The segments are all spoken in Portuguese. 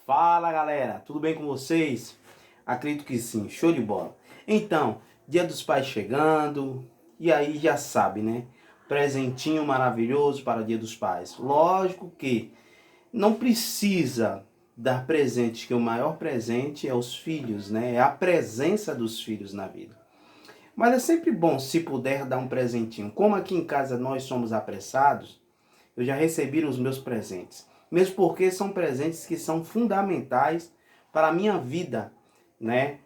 Fala galera, tudo bem com vocês? Acredito que sim, show de bola. Então, Dia dos Pais chegando, e aí já sabe, né? Presentinho maravilhoso para o Dia dos Pais. Lógico que não precisa dar presente, que o maior presente é os filhos, né? É a presença dos filhos na vida. Mas é sempre bom se puder dar um presentinho. Como aqui em casa nós somos apressados, eu já recebi os meus presentes. Mesmo porque são presentes que são fundamentais para a minha vida, né?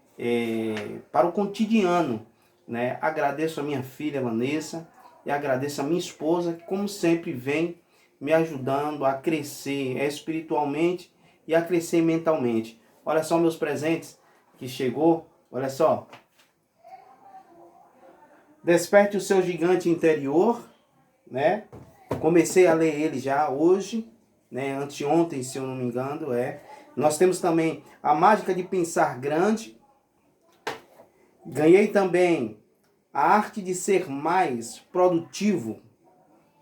Para o cotidiano, né? Agradeço a minha filha Vanessa e agradeço a minha esposa, que como sempre vem me ajudando a crescer espiritualmente e a crescer mentalmente. Olha só meus presentes que chegou, olha só. Desperte o seu gigante interior, né? Comecei a ler ele já hoje, né? Anteontem, se eu não me engano, Nós temos também A Mágica de Pensar Grande. Ganhei também A Arte de Ser Mais Produtivo.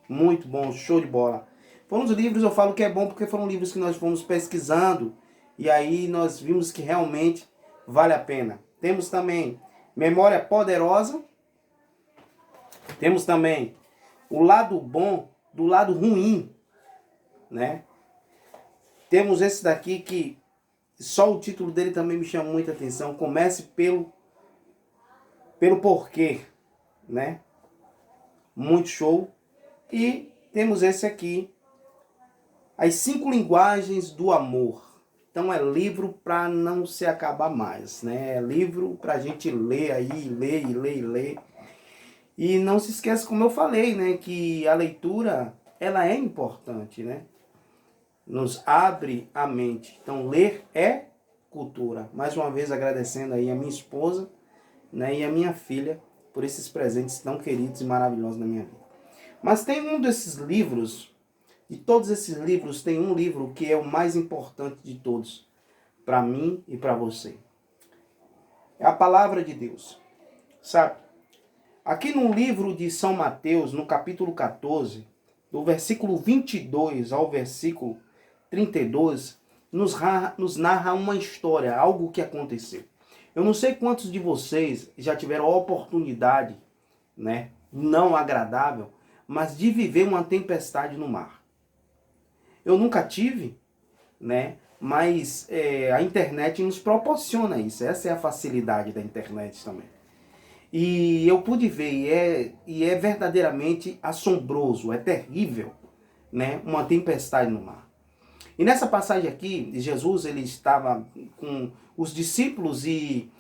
Muito bom, show de bola. Foram os livros, eu falo que é bom porque foram livros que nós fomos pesquisando e aí nós vimos que realmente vale a pena. Temos também Memória Poderosa. Temos também O Lado Bom do Lado Ruim, né? Temos esse daqui que só o título dele também me chama muita atenção. Comece pelo porquê, né? Muito show. E temos esse aqui, As 5 Linguagens do Amor. Então é livro para não se acabar mais, né? É livro para a gente ler aí, ler e ler e ler. E não se esqueça, como eu falei, né, que a leitura, ela é importante, né? Nos abre a mente. Então, ler é cultura. Mais uma vez agradecendo aí a minha esposa, né, e a minha filha por esses presentes tão queridos e maravilhosos na minha vida. Mas tem um desses livros, de todos esses livros, tem um livro que é o mais importante de todos, para mim e para você. É a Palavra de Deus. Sabe? Aqui no livro de São Mateus, no capítulo 14, do versículo 22 ao versículo 32, nos narra uma história, algo que aconteceu. Eu não sei quantos de vocês já tiveram a oportunidade, né, não agradável, mas de viver uma tempestade no mar. Eu nunca tive, né, mas a internet nos proporciona isso. Essa é a facilidade da internet também. E eu pude ver, e é verdadeiramente assombroso, é terrível, né, uma tempestade no mar. E nessa passagem aqui, Jesus ele estava com os discípulos e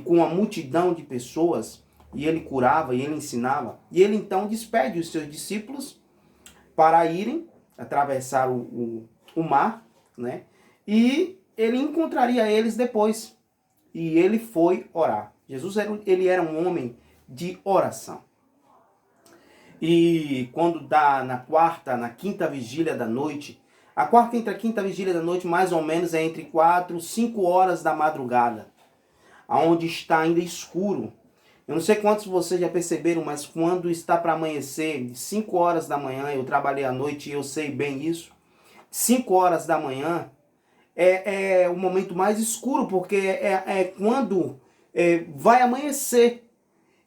com a multidão de pessoas, e ele curava, e ele ensinava. E ele então despede os seus discípulos para irem atravessar o mar, né? E ele encontraria eles depois. E ele foi orar. Jesus ele era um homem de oração. E quando dá na quinta vigília da noite, a quarta entre a quinta vigília da noite, mais ou menos, é entre 4 e 5 horas da madrugada, aonde está ainda escuro. Eu não sei quantos vocês já perceberam, mas quando está para amanhecer, 5 horas da manhã, eu trabalhei à noite e eu sei bem isso, 5 horas da manhã é o momento mais escuro, porque é quando vai amanhecer.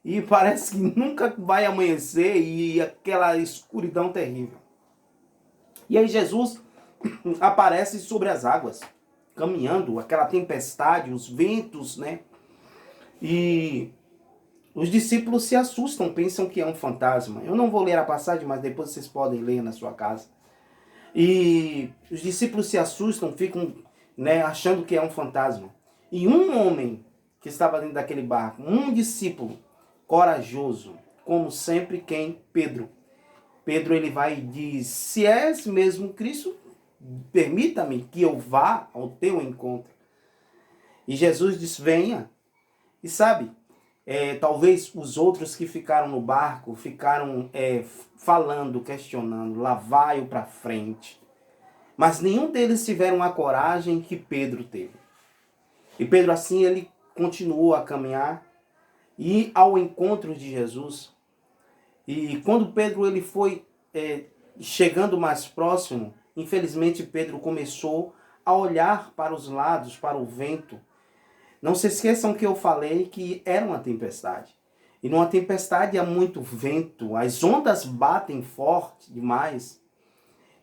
E parece que nunca vai amanhecer e aquela escuridão terrível. E aí Jesus aparece sobre as águas, caminhando, aquela tempestade, os ventos, né? E os discípulos se assustam, pensam que é um fantasma. Eu não vou ler a passagem, mas depois vocês podem ler na sua casa. E os discípulos se assustam, ficam, né, achando que é um fantasma. E um homem que estava dentro daquele barco, um discípulo corajoso, como sempre, quem? Pedro. Pedro ele vai e diz: se és mesmo Cristo, permita-me que eu vá ao teu encontro. E Jesus diz: venha. E sabe, talvez os outros que ficaram no barco ficaram falando, questionando, lá vai-o para frente. Mas nenhum deles tiveram a coragem que Pedro teve. E Pedro assim ele continuou a caminhar e ao encontro de Jesus. E quando Pedro ele foi chegando mais próximo, infelizmente Pedro começou a olhar para os lados, para o vento. Não se esqueçam que eu falei que era uma tempestade. E numa tempestade há muito vento, as ondas batem forte demais.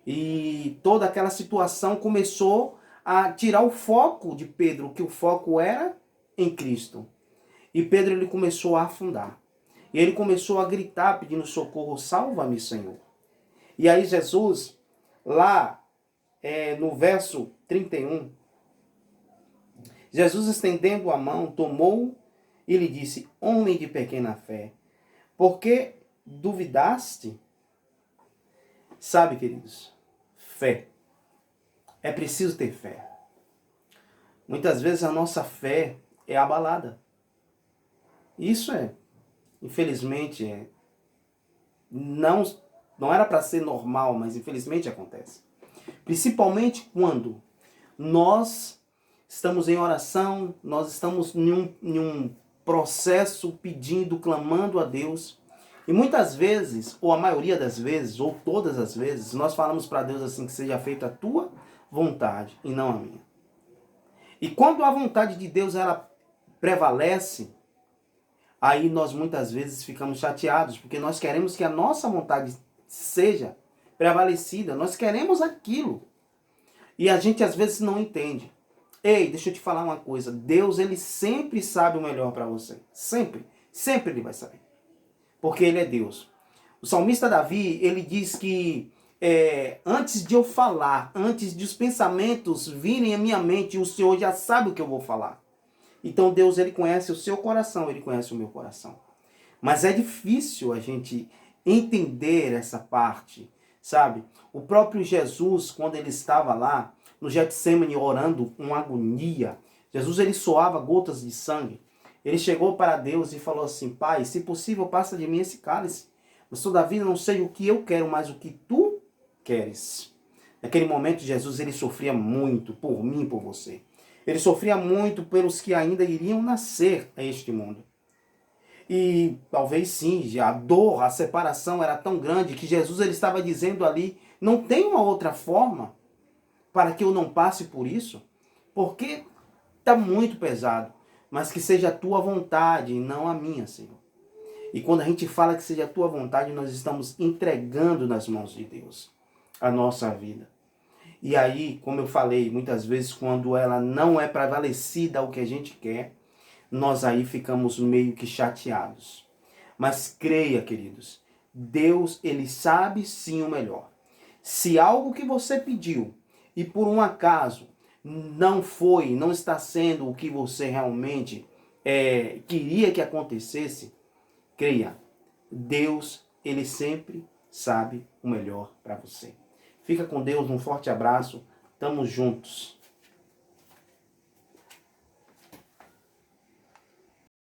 E toda aquela situação começou a tirar o foco de Pedro, que o foco era em Cristo. E Pedro ele começou a afundar. E ele começou a gritar pedindo socorro, salva-me, Senhor. E aí Jesus, lá no verso 31, Jesus estendendo a mão, tomou e lhe disse, homem de pequena fé, por que duvidaste? Sabe, queridos, fé. É preciso ter fé. Muitas vezes a nossa fé é abalada. Isso infelizmente, não era para ser normal, mas infelizmente acontece. Principalmente quando nós estamos em oração, nós estamos em um processo pedindo, clamando a Deus. E muitas vezes, ou a maioria das vezes, ou todas as vezes, nós falamos para Deus assim, que seja feita a tua vontade e não a minha. E quando a vontade de Deus ela prevalece, aí nós muitas vezes ficamos chateados, porque nós queremos que a nossa vontade seja prevalecida, nós queremos aquilo. E a gente às vezes não entende. Ei, deixa eu te falar uma coisa, Deus ele sempre sabe o melhor para você. Sempre, sempre ele vai saber. Porque ele é Deus. O salmista Davi, ele diz que antes de eu falar, antes de os pensamentos virem à minha mente, o Senhor já sabe o que eu vou falar. Então Deus ele conhece o seu coração, ele conhece o meu coração. Mas é difícil a gente entender essa parte, sabe? O próprio Jesus, quando ele estava lá no Getsemane orando com agonia, Jesus ele suava gotas de sangue. Ele chegou para Deus e falou assim, Pai, se possível, passa de mim esse cálice. Mas todavia não sei o que eu quero, mas o que tu queres. Naquele momento, Jesus ele sofria muito por mim e por você. Ele sofria muito pelos que ainda iriam nascer a este mundo. E talvez sim, a dor, a separação era tão grande que Jesus ele estava dizendo ali, não tem uma outra forma para que eu não passe por isso, porque está muito pesado, mas que seja a tua vontade e não a minha, Senhor. E quando a gente fala que seja a tua vontade, nós estamos entregando nas mãos de Deus a nossa vida. E aí, como eu falei, muitas vezes quando ela não é prevalecida ao que a gente quer, nós aí ficamos meio que chateados. Mas creia, queridos, Deus, ele sabe sim o melhor. Se algo que você pediu e por um acaso não está sendo o que você realmente queria que acontecesse, creia, Deus, ele sempre sabe o melhor para você. Fica com Deus, um forte abraço, tamo juntos.